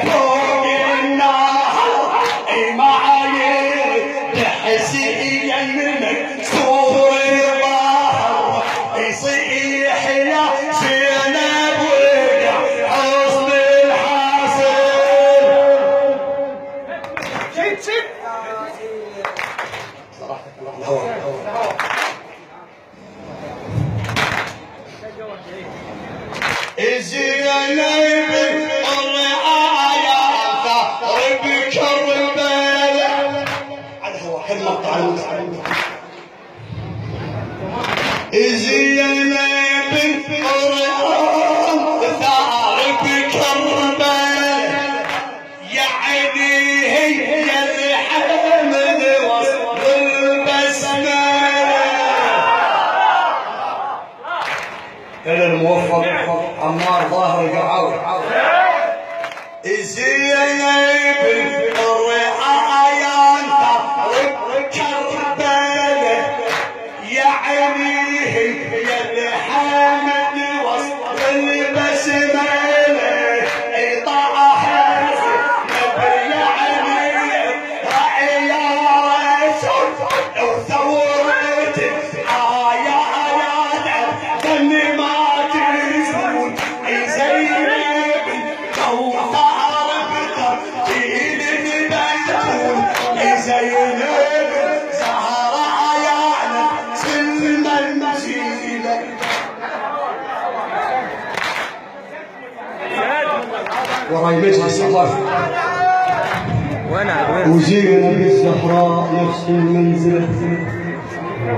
فوق النهر معايير الحسين منك صور البحر يصيح يا زينب وقع حصن الحسن. شيت زينب الرعاية ثار بكربلاء. هذا هو كل مقطع زينب الرعاية ثار بكربلاء يا عينيه يا الحمد وصل البسملة. إلى الموفق عمار ظاهر القرعاوي. زينب الرعاية ثار كربلاء يا عينيه يا الحامد وسط البسملة. طاح نبي عينيه يا رسول وثورته آيات دني ما تزول. زينب كوثر بترتيل البتول. زينب زهراء يعني سلم المسيلة. وراي مجلس الله وانا وزينب الزهراء نفس المنزل